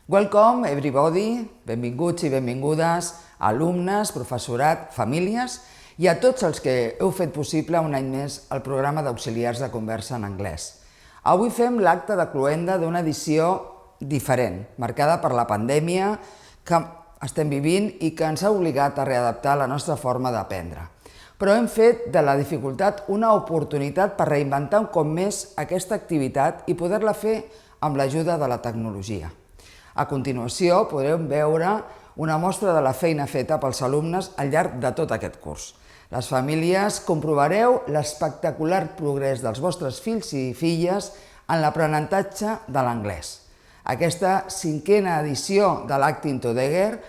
Welcome everybody, benvinguts i benvingudes, alumnes, professorat, famílies i a tots els que heu fet possible un any més el programa d'auxiliars de conversa en anglès. Avui fem l'acte de cloenda d'una edició diferent, marcada per la pandèmia que estem vivint i que ens ha obligat a readaptar la nostra forma d'aprendre. Però hem fet de la dificultat una oportunitat per reinventar un cop més aquesta activitat i poder-la fer amb l'ajuda de la tecnologia. A continuació podreu veure una mostra de la feina feta pels alumnes al llarg de tot aquest curs. Les famílies comprovareu l'espectacular progrés dels vostres fills i filles en l'aprenentatge de l'anglès. Aquesta 5a edició de l'Acting Together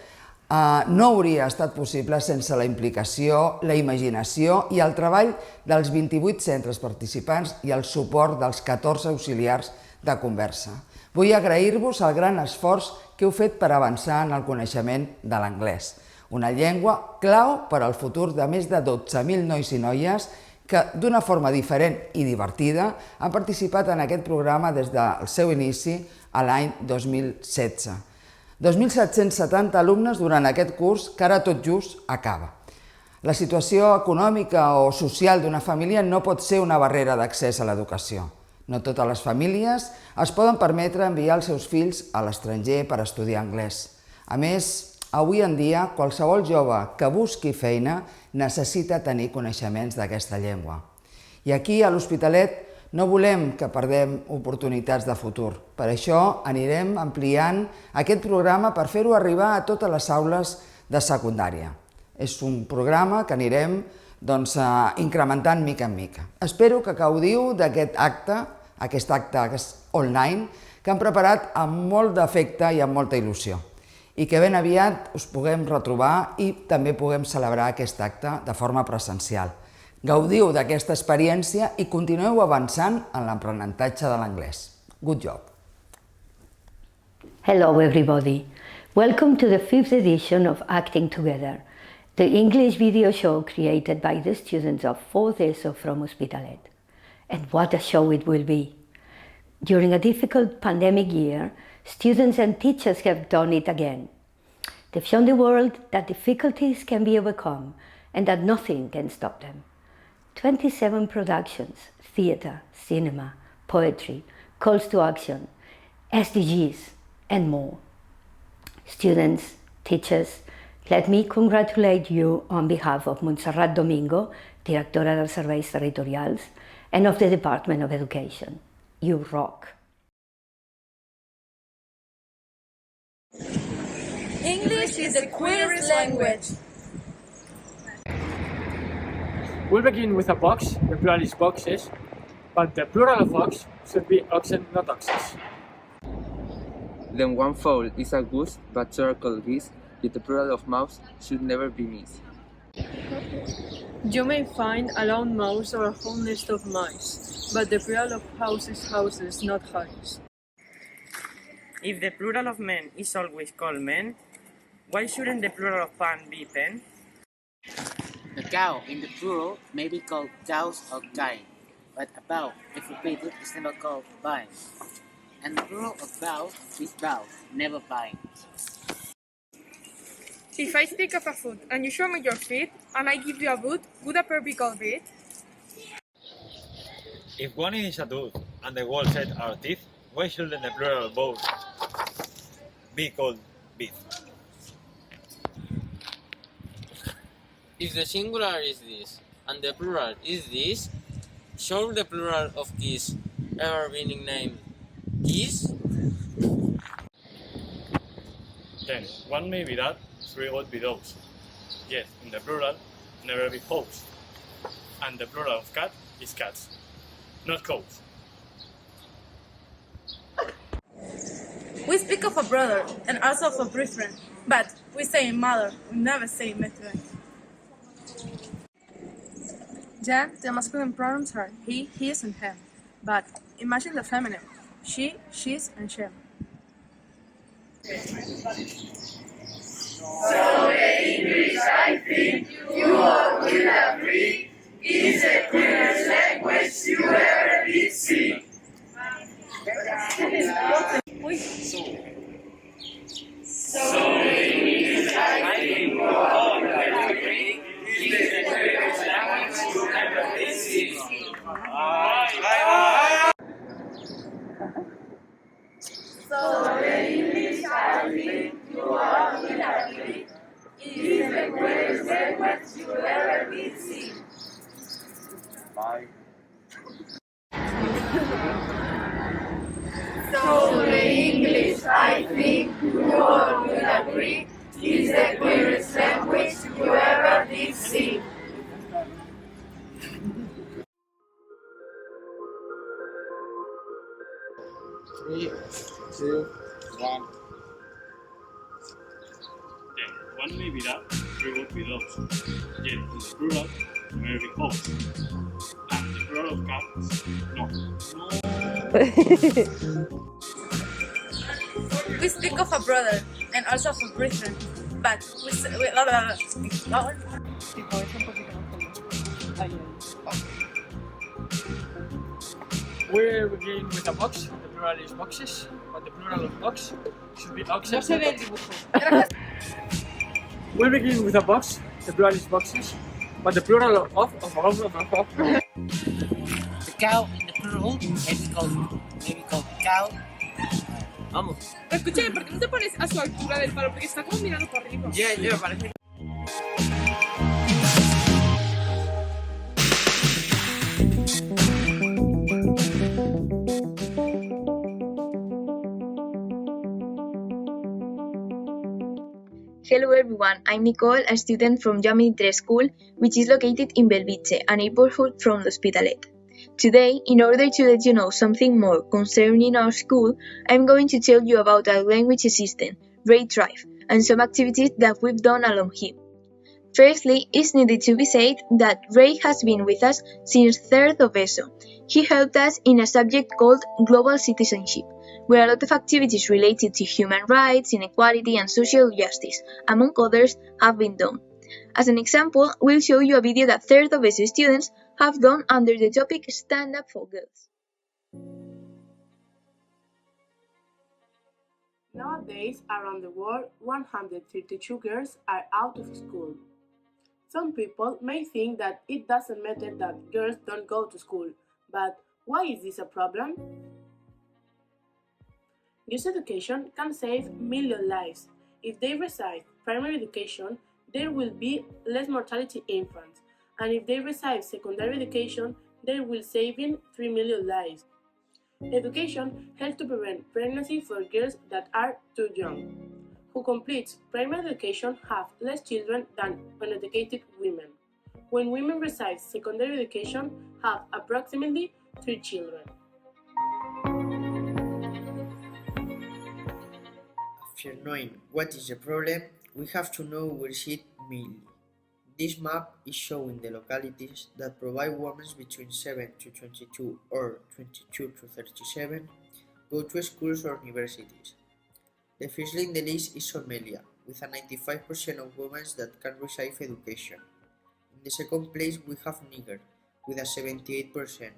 no hauria estat possible sense la implicació, la imaginació i el treball dels 28 centres participants i el suport dels 14 auxiliars de conversa. Vull agrair-vos el gran esforç que heu fet per avançar en el coneixement de l'anglès, una llengua clau per al futur de més de 12.000 nois i noies que, d'una forma diferent i divertida, han participat en aquest programa des del seu inici a l'any 2016. 2.770 alumnes durant aquest curs que ara tot just acaba. La situació econòmica o social d'una família no pot ser una barrera d'accés a l'educació. No totes les famílies es poden permetre enviar els seus fills a l'estranger per estudiar anglès. A més, avui en dia, qualsevol jove que busqui feina necessita tenir coneixements d'aquesta llengua. I aquí, a l'Hospitalet, no volem que perdem oportunitats de futur. Per això anirem ampliant aquest programa per fer-ho arribar a totes les aules de secundària. És un programa que anirem incrementant mica en mica. Espero que gaudiu d'aquest acte, aquest acte online, que han preparat amb molt d'afecte i amb molta il·lusió. I que ben aviat us puguem retrobar i també puguem celebrar aquest acte de forma presencial. Gaudiu d'aquesta experiència i continueu avançant en l'aprenentatge de l'anglès. Good job! Hello everybody. Welcome to the 5th edition of Acting Together, the English video show created by the students of 4th ESO from Hospitalet. And what a show it will be! During a difficult pandemic year, students and teachers have done it again. They've shown the world that difficulties can be overcome and that nothing can stop them. 27 productions, theatre, cinema, poetry, calls to action, SDGs, and more. Students, teachers, let me congratulate you on behalf of Montserrat Domingo, directora dels Serveis Territorials, and of the Department of Education. You rock! English is the queerest language. We'll begin with a box, the plural is boxes, but the plural of ox should be oxen, not oxes. Then one fowl is a goose, but circle geese, yet the plural of mouse should never be missed. You may find a lone mouse or a whole nest of mice, but the plural of house is houses, not hives. If the plural of men is always called men, why shouldn't the plural of pan be pen? The cow in the plural may be called cows or kine, but a bow, if repeated, is never called bine. And the plural of bow is bow, never bine. If I speak of a foot and you show me your feet, and I give you a boot, would a pair be called feet? If one is a tooth and the wall said our teeth, why shouldn't the plural of both be called beef? If the singular is this and the plural is this, should the plural of this ever be named geese? Then one may be that, three ought be those. Yet in the plural, never be hoes. And the plural of cat is cats, not coats. We speak of a brother and also of a brethren, but we say mother, we never say methren. Yeah, the masculine pronouns are he, his, and him, but imagine the feminine, she, she's, and shem. So the English, I think, you all will agree, is the clearest language you ever did see. So, see. So the English I think you all will agree is the greatest language you ever did see. So the English I think you all will agree is the greatest language you ever did see. Three, two, one. Then one may be that, three would be those. Yet in the plural, may be house. And the plural of cats, no. We speak of a brother and also of a brethren, but we say, We're beginning with a box. The plural is boxes, but the plural of box should be boxes. We're beginning with a box. The plural is boxes, but the plural of The cow in the plural may be called cow. Vamos. Escúchame, ¿por qué no te pones a su altura del palo? Porque está como mirando por arriba. Ya, parece. Hello everyone, I'm Nicole, a student from Joan XXIII School, which is located in Belvitge, a neighborhood from L'Hospitalet. Today, in order to let you know something more concerning our school, I'm going to tell you about our language assistant, Ray Drive, and some activities that we've done along him. Firstly, it's needed to be said that Ray has been with us since 3rd of ESO. He helped us in a subject called Global Citizenship, where a lot of activities related to human rights, inequality, and social justice, among others, have been done. As an example, we'll show you a video that 3rd of ESO students have done under the topic Stand Up for Girls. Nowadays, around the world, 132 girls are out of school. Some people may think that it doesn't matter that girls don't go to school, but why is this a problem? Girls' education can save million lives. If they receive primary education, there will be less mortality in infants, and if they receive secondary education, they will save 3 million lives. Education helps to prevent pregnancy for girls that are too young. Who completes primary education have less children than uneducated women. When women receive secondary education, have approximately 3 children. After knowing what is the problem, we have to know where is it mainly. This map is showing the localities that provide women between 7 to 22 or 22 to 37 go to schools or universities. The first in the list is Somalia, with a 95% of women that can receive education. In the second place we have Niger, with a 78%,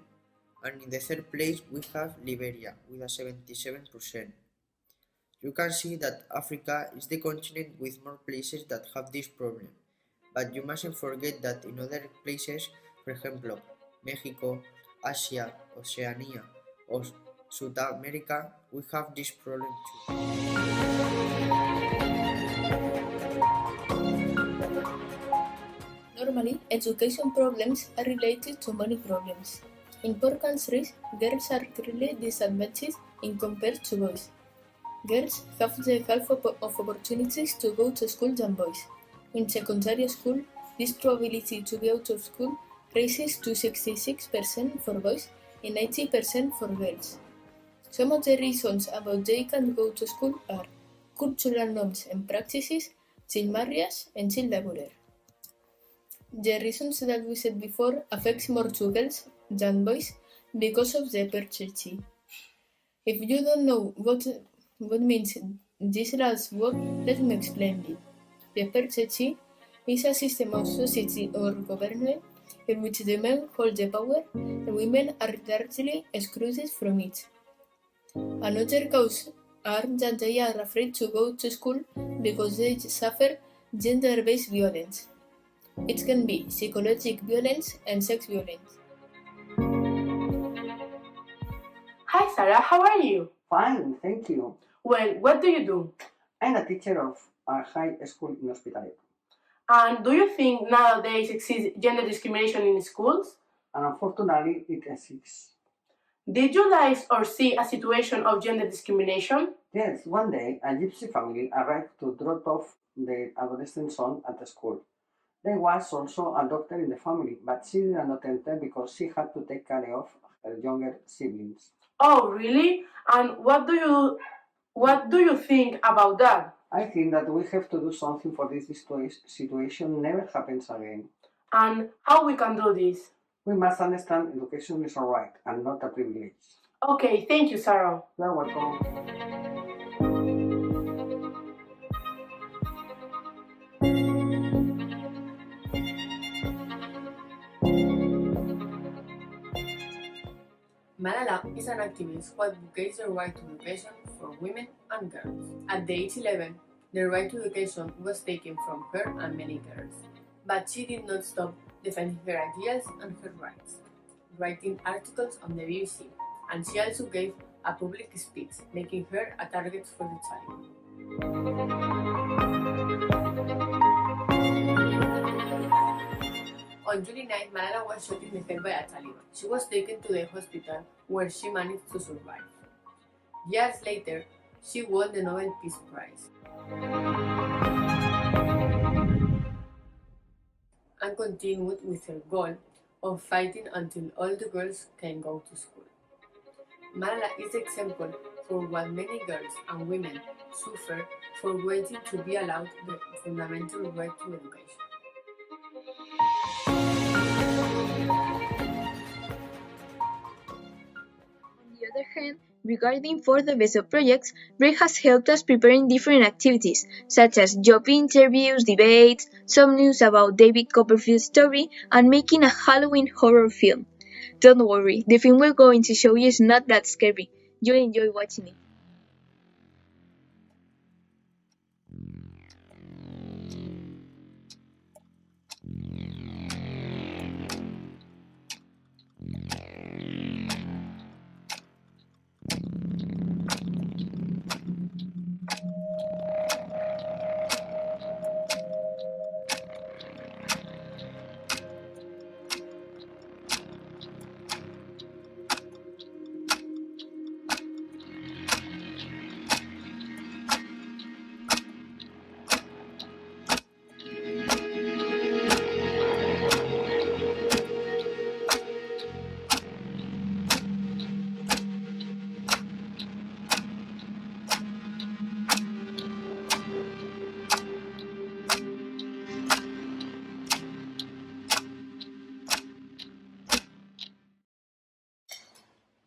and in the third place we have Liberia, with a 77%. You can see that Africa is the continent with more places that have this problem, but you mustn't forget that in other places, for example, Mexico, Asia, Oceania, or South America, we have this problem too. Normally, education problems are related to money problems. In poor countries, girls are clearly disadvantaged in compared to boys. Girls have the half of opportunities to go to school than boys. In secondary school, this probability to be out of school rises to 66% for boys and 90% for girls. Some of the reasons about they can't go to school are cultural norms and practices, child marriage, and child labor. The reasons that we said before affects more to girls than boys because of the patriarchy. If you don't know what means these laws work, let me explain it. The patriarchy is a system of society or government in which the men hold the power and women are largely excluded from it. Another cause are that they are afraid to go to school because they suffer gender-based violence. It can be psychological violence and sex violence. Sarah, how are you? Fine, thank you. Well, what do you do? I'm a teacher of a high school in Hospitalet. And do you think nowadays exists gender discrimination in schools? And unfortunately, it exists. Did you guys or see a situation of gender discrimination? Yes, one day a gypsy family arrived to drop off their adolescent son at the school. There was also a doctor in the family, but she did not enter because she had to take care of her younger siblings. Oh, really? And what do you think about that? I think that we have to do something for this situation never happens again. And how we can do this? We must understand education is a right and not a privilege. Okay, thank you, Sarah. You're welcome. Malala is an activist who advocates the right to education for women and girls. At the age 11, the right to education was taken from her and many girls, but she did not stop defending her ideas and her rights, writing articles on the BBC, and she also gave a public speech, making her a target for the Taliban. On July 9, Malala was shot in the head by a Taliban. She was taken to the hospital where she managed to survive. Years later, she won the Nobel Peace Prize and continued with her goal of fighting until all the girls can go to school. Malala is an example for what many girls and women suffer for waiting to be allowed the fundamental right to education. On the other hand, regarding for the BESO projects, Ray has helped us preparing different activities, such as job interviews, debates, some news about David Copperfield's story, and making a Halloween horror film. Don't worry, the film we're going to show you is not that scary. You'll enjoy watching it.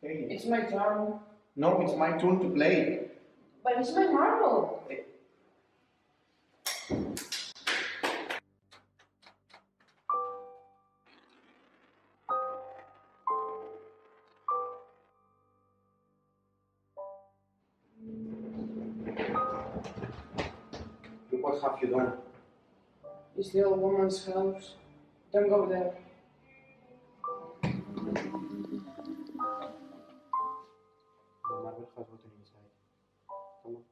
Hey. It's my turn. No, it's my turn to play. But it's my marble. What have you done? It's the old woman's house. Don't go there. The marble has gotten inside. Come on.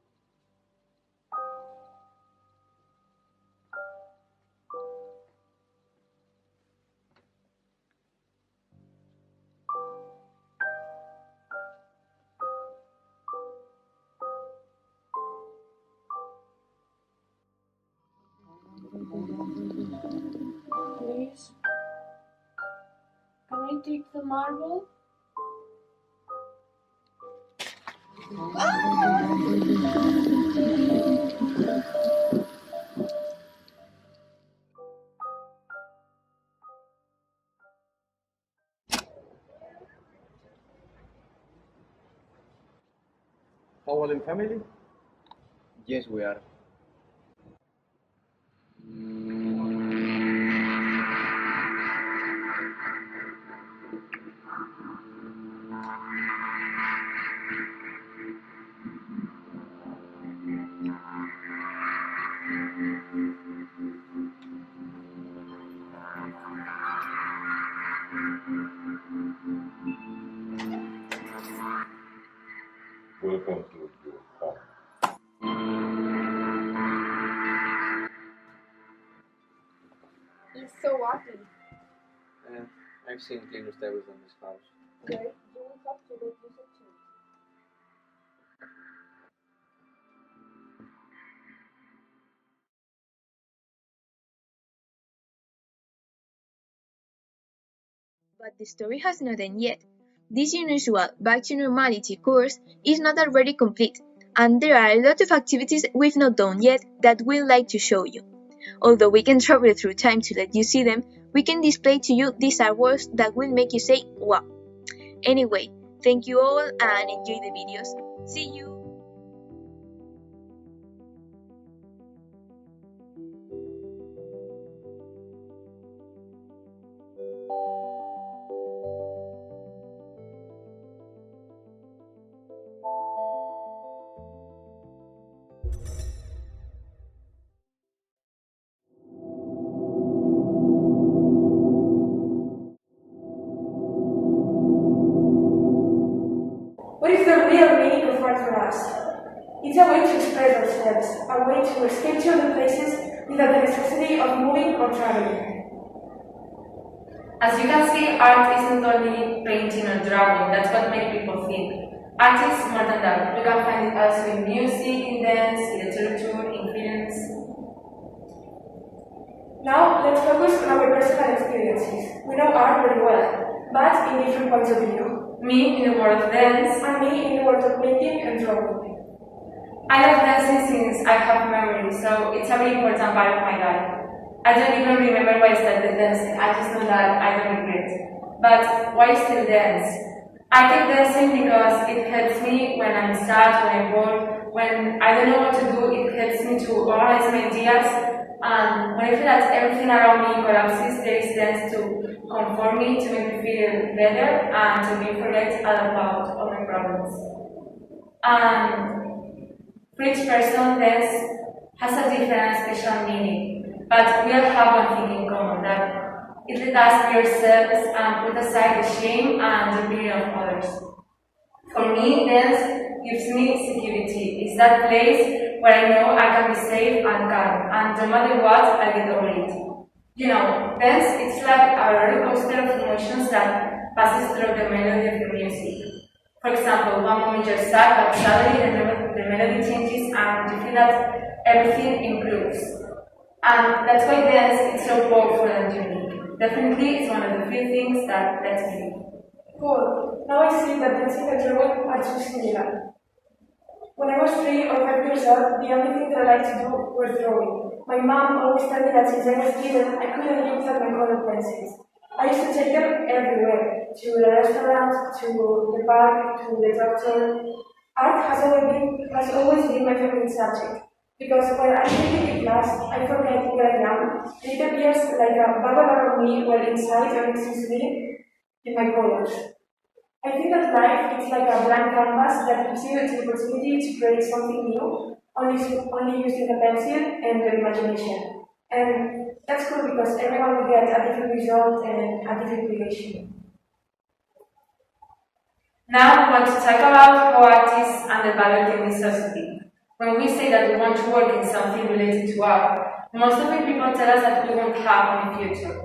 Please. Can I take the marble? All in family? Yes, we are. Welcome to your home. It's so ugly. I've seen cleaner tables in this house. There, you will have to reduce a change. But the story has not ended yet. This unusual Back to Normality course is not already complete, and there are a lot of activities we've not done yet that we'd like to show you. Although we can travel through time to let you see them, we can display to you these artworks that will make you say, wow. Anyway, thank you all and enjoy the videos. See you! What is the real meaning of art for us? It's a way to express ourselves, a way to escape to other places without the necessity of moving or traveling. As you can see, art isn't only painting or drawing, that's what makes people think. Art is more than that. You can find it also in music, in dance, in literature, in films. Now, let's focus on our personal experiences. We know art very well, but in different points of view. Me in the world of dance, and me in the world of painting and drawing. I love dancing since I have memory, so it's a very important part of my life. I don't even remember why I started dancing, I just know that I don't regret. But why still dance? I keep dancing because it helps me when I'm sad, when I'm bored, when I don't know what to do, it helps me to organize my ideas, and when I feel that everything around me collapses, there is dance to comfort me, to make me feel better, and to me forget about all my problems. And for each person, dance has a different and special meaning. But we all have one thing in common, that it lets us be ourselves and put aside the shame and the opinion of others. For me, dance gives me security. It's that place where I know I can be safe and calm, and no matter what, I get over it. You know, dance, it's like a roller coaster of emotions that passes through the melody of the music. For example, one moment you're sad, but suddenly the melody changes and you feel that everything improves. And that's why dance is so powerful and unique. Definitely, it's one of the few things that lets me live. Cool. Now I see that dancing and drawing are too similar. When I was 3 or 5 years old, the only thing that I liked to do was drawing. My mom always told me that since I was little, I couldn't live without my colored pencils. I used to take them everywhere, to the restaurant, to the park, to the doctor. Art has always been my favorite subject. Because when I take the class, I forget where I am. It appears like a bubble around me while inside everything is me in my colors. I think that life is like a blank canvas that gives you the opportunity to create something new, only using the pencil and the imagination. And that's cool because everyone will get a different result and a different creation. Now we want to talk about how art is undervalued in this society. When we say that we want to work in something related to art, most of the people tell us that we won't have in the future.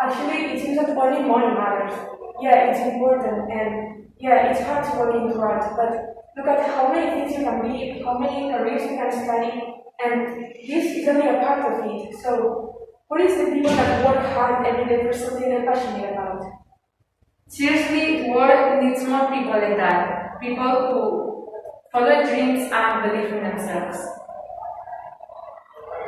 Actually, it seems that only money matters. Yeah, it's important, and yeah, it's hard to work into art, but look at how many things you can be, how many careers you can study, and this is only a part of it. So, what is the people that work hard every day for something they're passionate about? Seriously, the world needs more people like that. People who follow dreams and believe in themselves.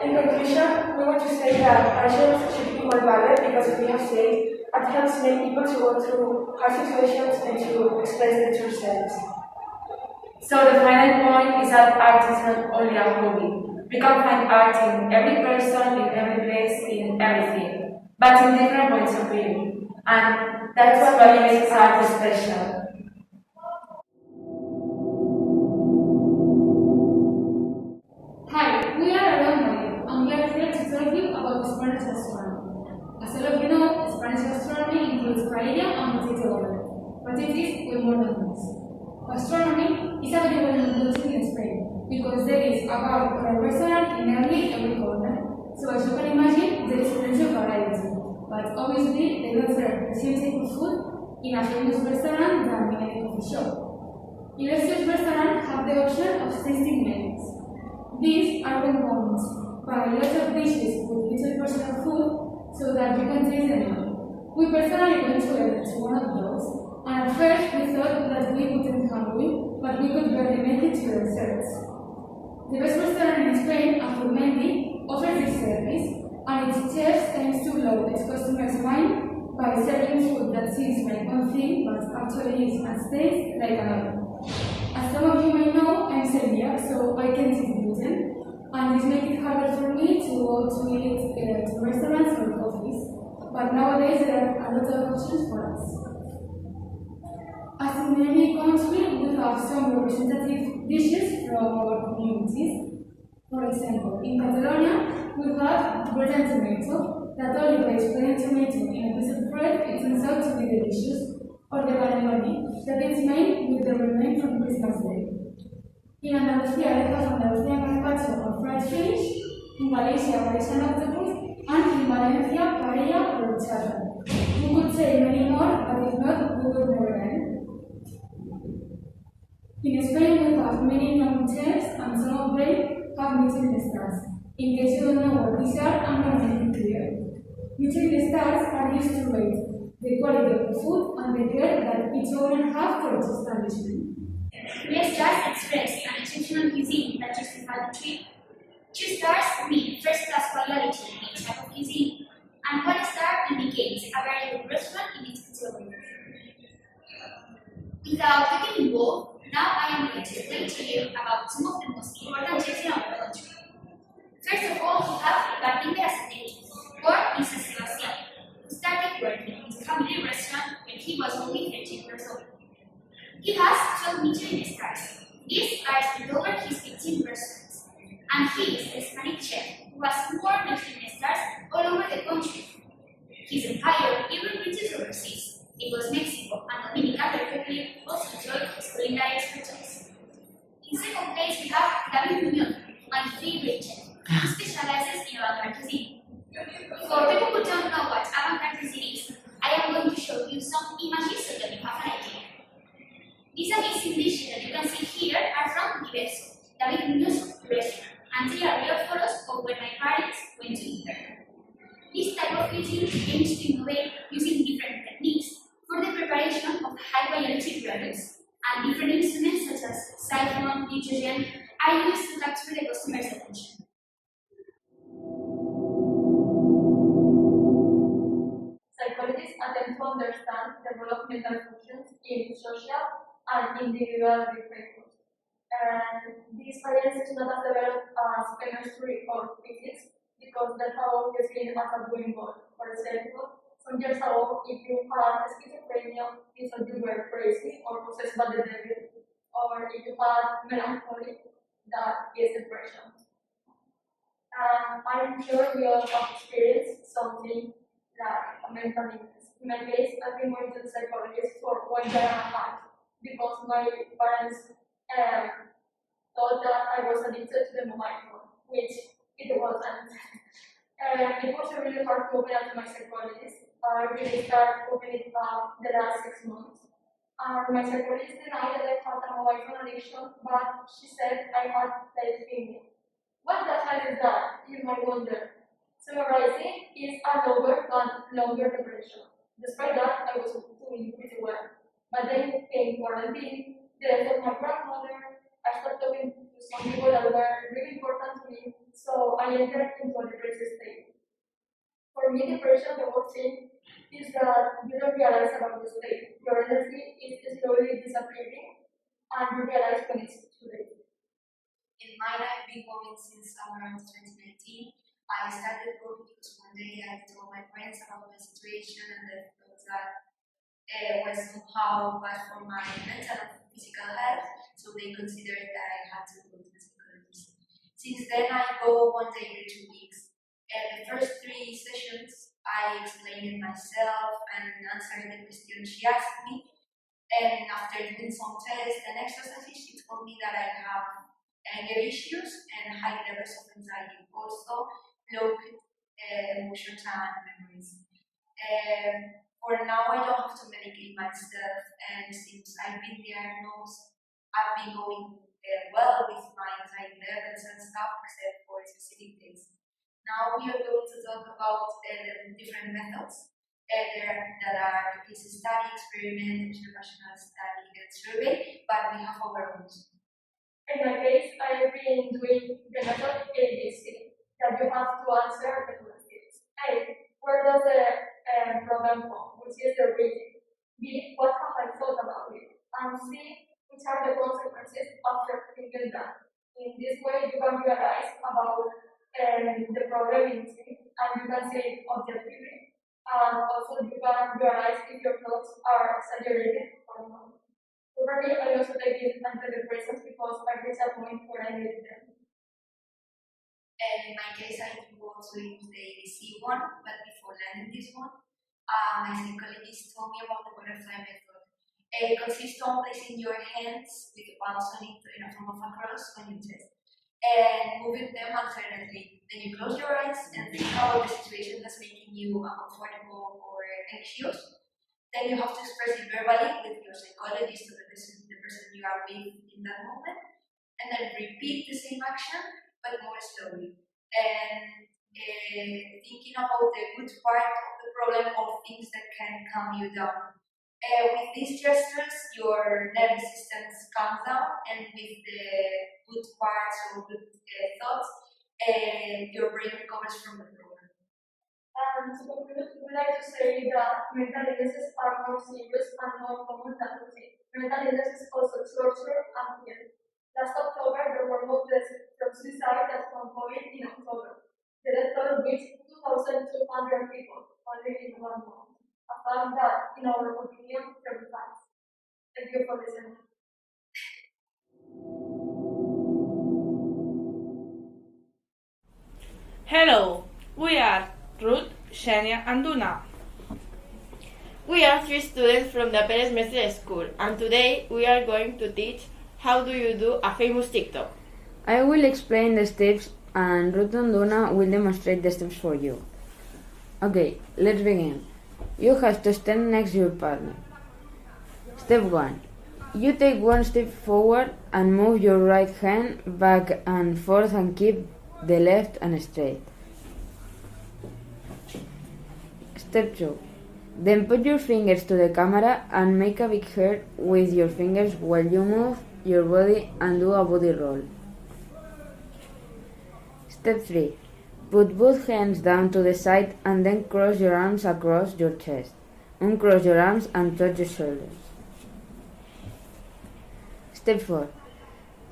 In conclusion, we want to say that passions should be more valued because, as we have said, art helps many people to go through hard situations and to express their true selves. So the final point is that art is not only a hobby. We can find art in every person, in every place, in everything, but in different points of view. And that's what makes art special. Hi, we are Alumni, and we are here to tell you about the Spanish gastronomy. As all of you know, Spanish gastronomy includes paella and potato omelette, but it is way more than this. Gastronomy is a very well-known topic in Spain because there is a bar or a restaurant in nearly every corner. So as you can imagine, there is plenty of variety. But obviously, they don't serve the same type of food in a famous restaurant than in a coffee shop. Illustrious restaurants have the option of tasting menus. These are components by lots of dishes with little personal food so that you can taste them all. We personally went to one of those, and at first we thought that we wouldn't hungry, but we could barely make it to the desserts. The best restaurant in Spain, Apel, offers this service, and its chefs aims to blow its customers' mind by serving food that seems like one thing but actually is and tastes like another. As some of you may know, I'm Serbia, so I can't eat gluten, and this makes it harder for me to go to eat to restaurants or coffees. But nowadays there are a lot of options for us. As in any country, we have some representative dishes from our communities. For example, in Catalonia, we have bread and tomato, that only by spreading tomato in a piece of bread, it turns out to be delicious, or the panettone, that is made with the remains from Christmas Day. In Andalusia, they have Andalusian gazpacho or fried fish, in Malaysia, Malaysian octopus, and in Valencia, paella or horchata. We could say many more, but if not, we would never end. In Spain, we have many known chefs, and some of them have Michelin stars. In case you don't know what these are, I'm going to make it clear. Michelin stars are used to rate the quality of the food and the care that each owner has for its establishment. Mestres express an exceptional cuisine that justifies the trip. 2 stars mean first-class quality in each type of cuisine, and 1 star indicates a very good restaurant in its category. Without getting involved, now I am going to explain to you about some of the most important chefs in our country. First of all, we have Eugeni born in San Sebastian, who started working in the family restaurant when he was only 13 years old. He has 12 Michelin stars. These are spread over his 15 restaurants, and he is a Hispanic chef who has more Michelin stars all over the country. His empire even reaches overseas, because Mexico and Dominican Republic also enjoy his culinary expertise. In second place, we have David Muñoz, my favorite chef. He specializes in avant-garde cuisine. For people who don't know what avant-garde cuisine is, I am going to show you some images so that you have an idea. These amazing dishes that you can see here are from Diverso, David Muñoz's restaurant, and they are real photos of when my parents went to eat there. This type of cuisine aims to innovate using different techniques for the preparation of high-biology products, and different instruments such as siphon, Eugeni are used to capture the customer's attention. Psychologists attempt to understand the role of mental functions in social and individual behavior. And this science is not as developed as chemistry or physics because there have always been a taboo involved. For example, some years ago, if you had schizophrenia, it thought you were crazy or possessed by the devil, or if you had melancholy, that is depression. I'm sure we all have experienced something like a mental illness. In my case, I've been going to the psychologist for 1 year and a half because my parents thought that I was addicted to the mobile phone, which it wasn't. It was really hard to open up to my psychologist. I really started opening up the last 6 months. My psychologist denied that I had a mobile phone addiction, but she said I had leukemia. What the hell is that? You might wonder. Summarizing is a lower but longer depression. Despite that, I was doing pretty well. But then came quarantine, the death of my grandmother. I started talking to some people that were really important to me, so I entered into a depressive state. For me, depression, the worst thing is that you don't realize about the state. Your energy is slowly disappearing, and you realize when it's too late. In mine, I've been going since around 2019. I started going because one day I told my friends about my situation and they thought that it was somehow bad for my mental and physical health, so they considered that I had to go to the psychologist. Since then, I go one day every 2 weeks. The first 3 sessions, I explained myself and answered the questions she asked me. And after doing some tests and exercises, she told me that I have anger issues and high levels of anxiety, also low emotions and memories. For now, I don't have to medicate myself, and since I've been diagnosed, I've been going well with my anxiety levels and stuff, except for specific days. Now we are going to talk about different methods that are case study, experiment, observational study, and survey, but we have our own. In my case, I have been doing the method ABC, that you have to answer the questions. A, where does the problem come, which is the reading. B, what have I thought about it? And C, which are the consequences after thinking that. In this way, you can realize about the problem in C, and you can see it objectively. And also, you can realize if your thoughts are exaggerated or not. Probably I also take it antidepressants because I reached a point where I needed them. And in my case, I do also use the ABC one, but before learning this one, my psychologist told me about the butterfly method. It consists on placing your hands with the palms on it in a form of a cross on your chest and moving them alternately. Then you close your eyes and think about the situation that's making you uncomfortable or anxious. Then you have to express it verbally with your psychologist or the person you are with in that moment, and then repeat the same action but more slowly. And thinking about the good part of the problem or things that can calm you down. With these gestures, your nervous system calms down, and with the good parts or good thoughts, your brain recovers from the problem. And to conclude, we would like to say that mental illnesses are more serious and more common than we think. Mental illnesses also torture and fear. Last October, there were more deaths from suicide than from COVID in October. The death toll reached 2,200 people only in 1 month. A fact that, in our opinion, terrifies. Thank you for listening. Hello, we are Ruth, Xenia, and Duna. We are 3 students from the Apel Mestres school, and today we are going to teach how do you do a famous TikTok. I will explain the steps and Ruth and Duna will demonstrate the steps for you. Okay, let's begin. You have to stand next to your partner. Step 1. You take 1 step forward and move your right hand back and forth and keep the left and straight. Step 2. Then put your fingers to the camera and make a big heart with your fingers while you move your body and do a body roll. Step 3. Put both hands down to the side and then cross your arms across your chest. Uncross your arms and touch your shoulders. Step 4.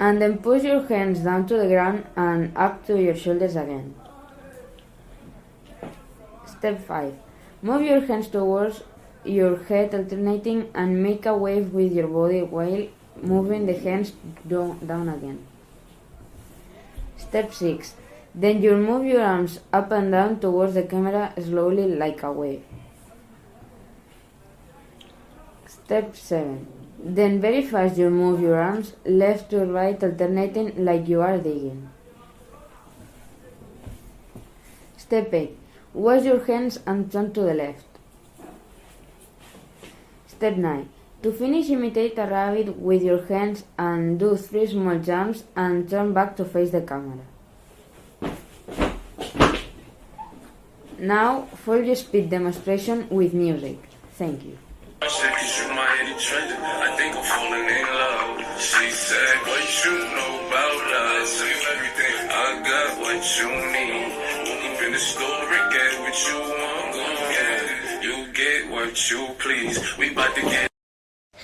And then push your hands down to the ground and up to your shoulders again. Step 5. Move your hands towards your head alternating and make a wave with your body while moving the hands down again. Step 6. Then you move your arms up and down towards the camera slowly like a wave. Step 7. Then very fast you move your arms left to right alternating like you are digging. Step 8. Wash your hands and turn to the left. Step 9. To finish, imitate a rabbit with your hands and do 3 small jumps and turn back to face the camera. Now, follow your speed demonstration with music. Thank you. I think I'm falling in love. She said, what you know about us? Everything I got, what you need. Won't even the story, get what you want, go get. You get what you please. We about to get.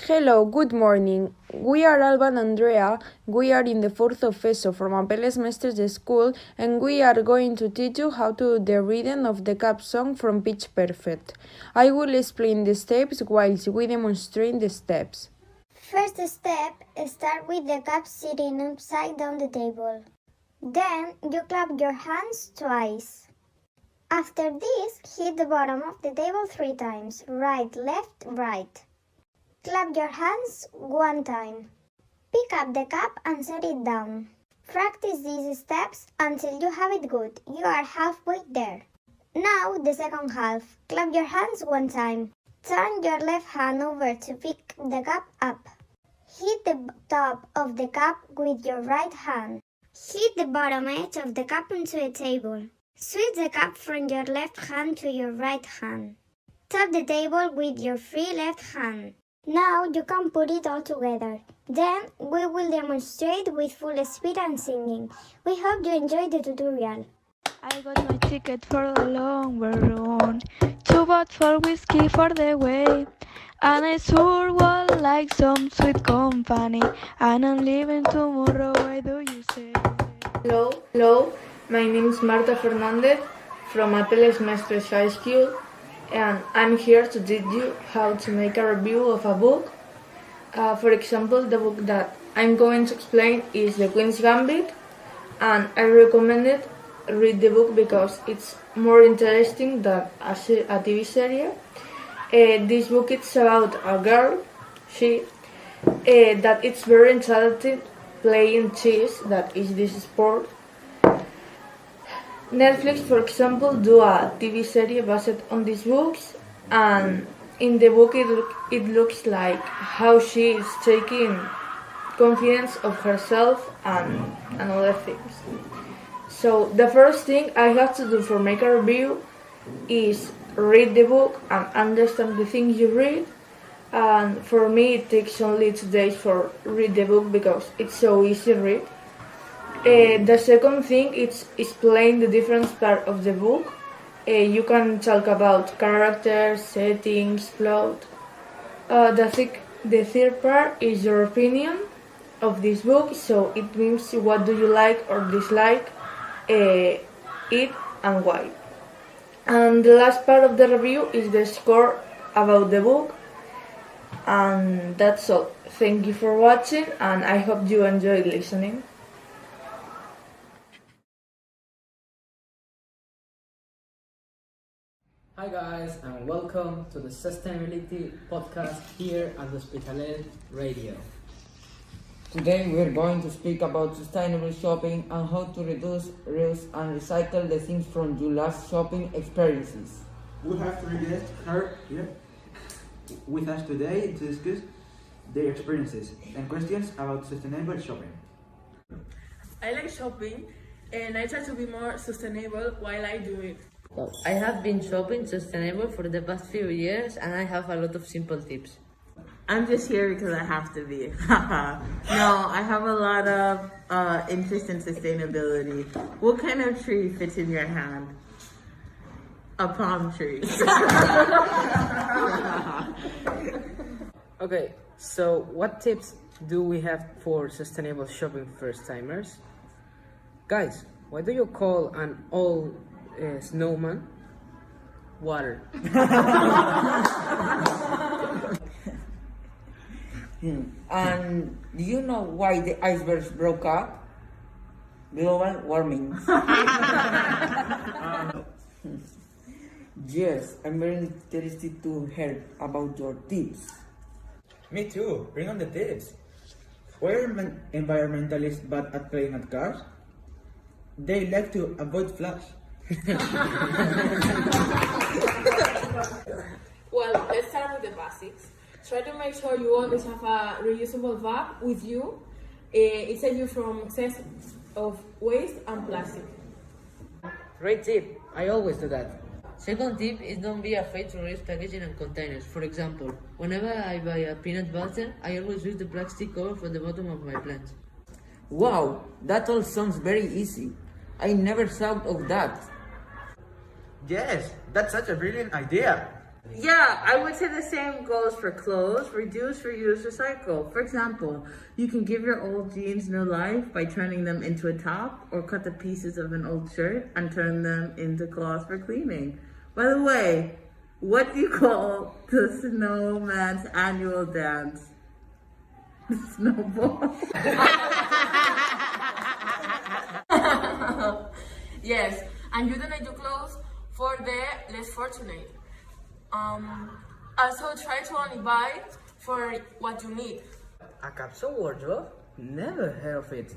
Hello, good morning. We are Alba and Andrea. We are in the 4th of ESO from Apel Mestres school, and we are going to teach you how to do the reading of the Cap song from Pitch Perfect. I will explain the steps whilst we demonstrate the steps. First step, start with the Cap sitting upside down the table. Then you clap your hands twice. After this, hit the bottom of the table 3 times, right, left, right. Clap your hands one time. Pick up the cup and set it down. Practice these steps until you have it good. You are halfway there. Now the second half. Clap your hands one time. Turn your left hand over to pick the cup up. Hit the top of the cup with your right hand. Hit the bottom edge of the cup onto a table. Switch the cup from your left hand to your right hand. Tap the table with your free left hand. Now you can put it all together. Then we will demonstrate with full speed and singing. We hope you enjoyed the tutorial. I got my ticket for the long run, 2 bottles for whiskey for the way, and I sure would like some sweet company, and I'm leaving tomorrow, why do you say? Hello, my name is Marta Fernandez from Apel Mestres High School, and I'm here to teach you how to make a review of a book. For example, the book that I'm going to explain is The Queen's Gambit, and I recommend it. Read the book because it's more interesting than a TV series. This book is about a girl, that it's very talented playing chess, that is this sport. Netflix, for example, do a TV series based on these books, and in the book it looks like how she is taking confidence of herself and other things. So the first thing I have to do for make a review is read the book and understand the things you read. And for me it takes only 2 days for read the book because it's so easy to read. The second thing is explain the different part of the book. You can talk about characters, settings, plot. The third part is your opinion of this book, so it means what do you like or dislike it and why. And the last part of the review is the score about the book. And that's all. Thank you for watching, and I hope you enjoyed listening. Hi guys, and welcome to the Sustainability Podcast here at the Hospitalet Radio. Today we are going to speak about sustainable shopping and how to reduce, reuse and recycle the things from your last shopping experiences. We have 3 guests here with us today to discuss their experiences and questions about sustainable shopping. I like shopping and I try to be more sustainable while I do it. I have been shopping sustainable for the past few years and I have a lot of simple tips. I'm just here because I have to be. No, I have a lot of interest in sustainability. What kind of tree fits in your hand? A palm tree. Okay, so what tips do we have for sustainable shopping first-timers? Guys, what do you call an old snowman? Water. And do you know why the icebergs broke up? Global warming. Yes, I'm very interested to hear about your tips. Me too, bring on the tips. Why are environmentalists bad at playing at cars? They like to avoid flash. Well, let's start with the basics. Try to make sure you always have a reusable bag with you. It saves you from excess of waste and plastic. Great tip, I always do that. Second tip is don't be afraid to reuse packaging and containers. For example, whenever I buy a peanut butter, I always use the plastic cover for the bottom of my plant. Wow, that all sounds very easy. I never thought of that. Yes, that's such a brilliant idea. Yeah, I would say the same goes for clothes. Reduce, reuse, recycle. For example, you can give your old jeans new life by turning them into a top, or cut the pieces of an old shirt and turn them into cloths for cleaning. By the way, what do you call the snowman's annual dance? Snowball. Yes, and you donate your clothes for the less fortunate. Also try to only buy for what you need. A capsule wardrobe? Never heard of it.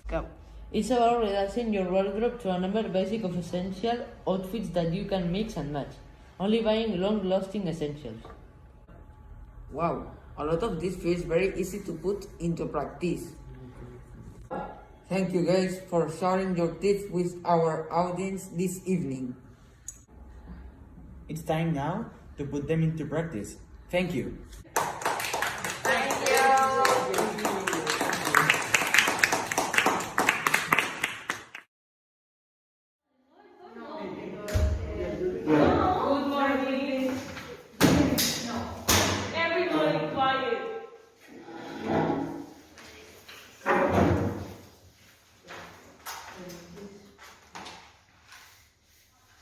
Cap. It's about reducing your wardrobe to a number basic of essential outfits that you can mix and match, only buying long-lasting essentials. Wow, a lot of this feels very easy to put into practice. Thank you guys for sharing your tips with our audience this evening. It's time now to put them into practice. Thank you. Good morning. Everybody quiet.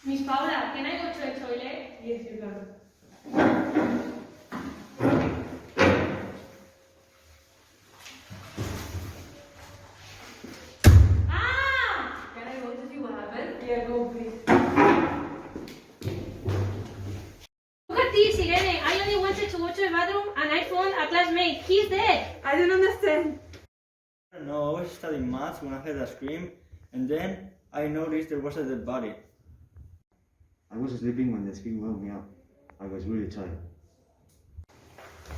Miss Paula, can I go to the toilet? Yes, you can. Can I go to see what happened? Yeah, go please. Look at this, Irene. I only wanted to go to the bathroom and I found a classmate. He's dead. I don't understand. I don't know, I was studying maths when I heard a scream, and then I noticed there was a dead body. I was sleeping when the scream woke me up. I was really tired.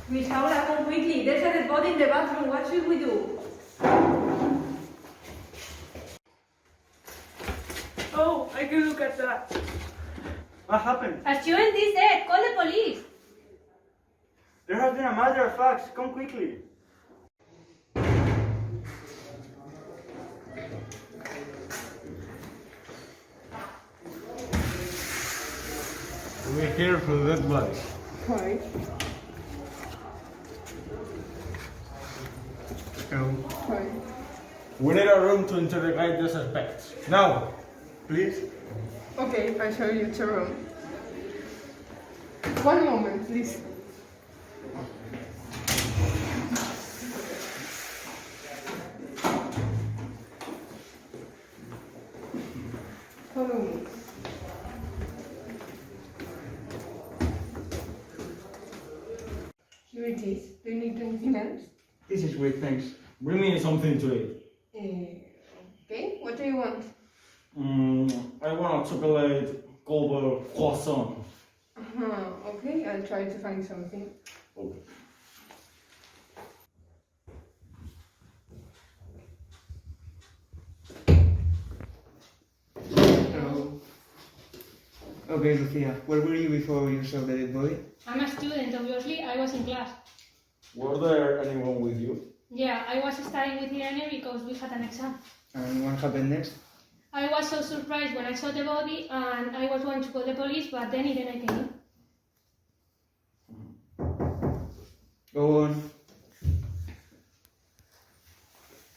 Miss Paula, come quickly. There's a dead body in the bathroom. What should we do? Oh, I can look at that. What happened? A student is dead. Call the police. There has been a murder, Fax. Come quickly. We're here for the dead body. Hi. Hi. We need a room to interrogate the suspects. Now, please. Okay, I'll show you the room. One moment, please. Follow me. Here it is. Do you need anything else? This is great, thanks. Bring me something to eat. Okay, what do you want? I want a chocolate covered croissant. Okay, I'll try to find something. Okay. Hello. Okay, Lucia, where were you before you saw the dead body? I'm a student, obviously. I was in class. Was there anyone with you? Yeah, I was studying with Irene because we had an exam. And what happened next? I was so surprised when I saw the body and I was going to call the police, but then Irene came in. Go on.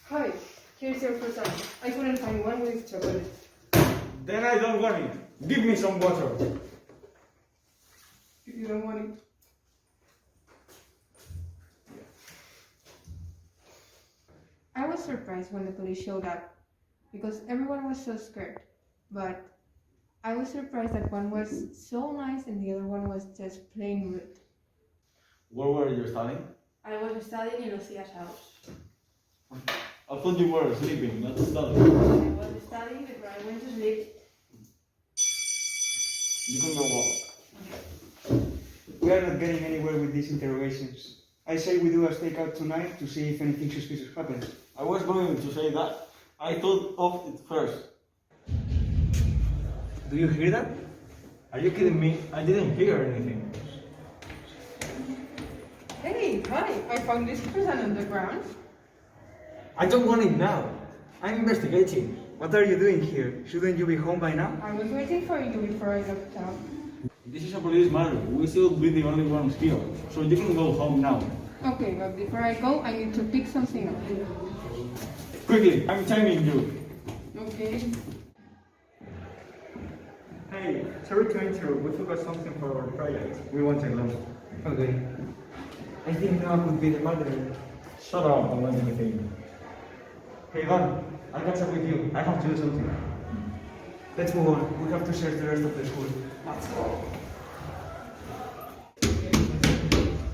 Hi, here's your croissant. I couldn't find one with chocolate. Then I don't want it. Give me some water. If you don't want it. I was surprised when the police showed up because everyone was so scared. But I was surprised that one was so nice and the other one was just plain rude. Where were you studying? I was studying in Lucia's house. I thought you were sleeping, not studying. I was studying before I went to sleep. You can go walk. We are not getting anywhere with these interrogations. I say we do a stakeout tonight to see if anything suspicious happens. I was going to say that. I thought of it first. Do you hear that? Are you kidding me? I didn't hear anything. Hey, hi, I found this person on the ground. I don't want it now. I'm investigating. What are you doing here? Shouldn't you be home by now? I was waiting for you before I left town. This is a police matter. We should be the only ones here. So you can go home now. Okay, but before I go, I need to pick something up. Quickly, I'm timing you. Okay. Hey, sorry to interrupt. We forgot something for our project. We want to know. Okay. I think Noah could be the murderer. Shut up, don't want anything. Hey, Van, I'll catch up with you. I have to do something. Let's move on. We have to search the rest of the school.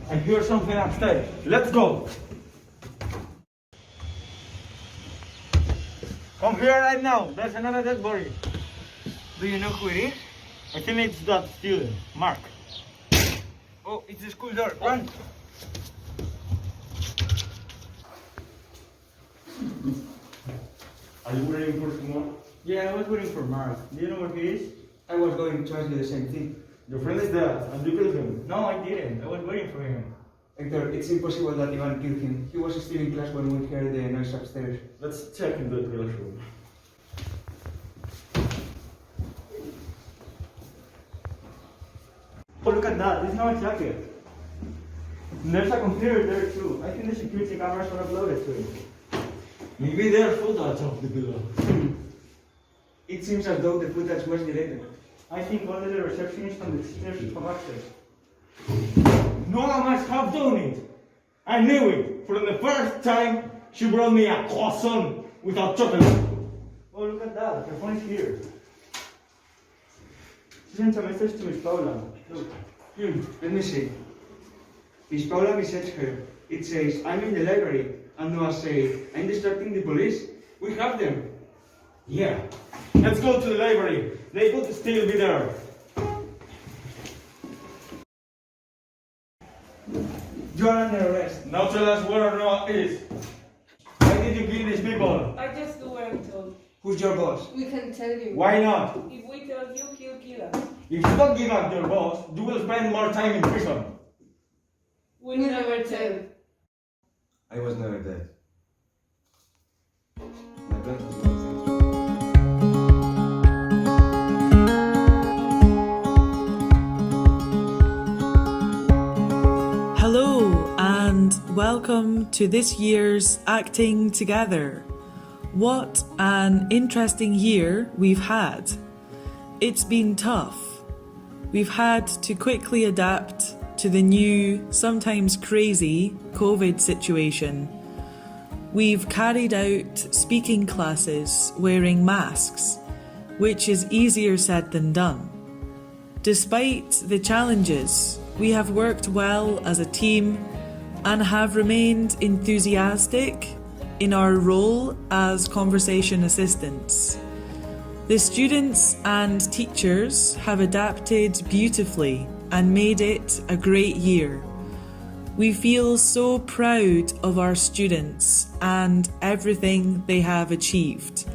I hear something upstairs. Let's go. Come here right now. There's another dead body. Do you know who it is? I think it's that student, Mark. Oh, it's the school door. Run! Are you waiting for someone? Yeah, I was waiting for Mark. Do you know where he is? I was going to ask you the same thing. Your friend is there, and you killed him. No, I didn't. I was waiting for him. Hector, it's impossible that Ivan killed him. He was still in class when we heard the noise upstairs. Let's check in the classroom. Oh, look at that. This is not a jacket. There's a computer there too. I think the security cameras were uploaded to it. Maybe there's footage of the killer. It seems as though the footage was deleted. I think only the receptionist and the teachers have access. No one must have done it. I knew it. From the first time, she brought me a croissant without chocolate. Oh, look at that. Her phone is here. She sent a message to Miss Paula. Look. Let me see. Miss Paula messaged her. It says, I'm in the library. And Noah says, I'm distracting the police. We have them. Yeah. Let's go to the library. They could still be there. You are under arrest. Now tell us where Noah is. Why did you kill these people? I just do what I'm told. Who's your boss? We can tell you. Why not? If we tell you, he'll kill us. If you don't give up your boss, you will spend more time in prison. We never tell. I was never dead. My plan has been changed. Hello and welcome to this year's Acting Together. What an interesting year we've had. It's been tough. We've had to quickly adapt to the new, sometimes crazy, COVID situation. We've carried out speaking classes wearing masks, which is easier said than done. Despite the challenges, we have worked well as a team and have remained enthusiastic in our role as conversation assistants. The students and teachers have adapted beautifully and made it a great year. We feel so proud of our students and everything they have achieved.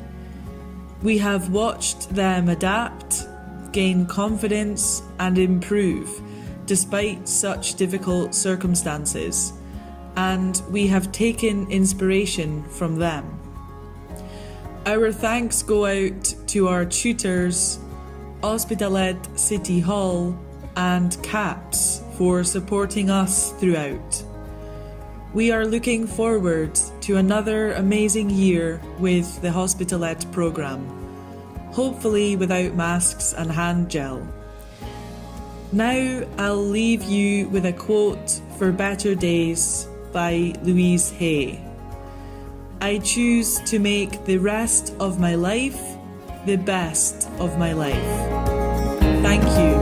We have watched them adapt, gain confidence, and improve despite such difficult circumstances, and we have taken inspiration from them. Our thanks go out to our tutors, Hospitalet City Hall, and CAPS for supporting us throughout. We are looking forward to another amazing year with the Hospitalet programme, hopefully without masks and hand gel. Now I'll leave you with a quote for Better Days by Louise Hay. I choose to make the rest of my life the best of my life. Thank you.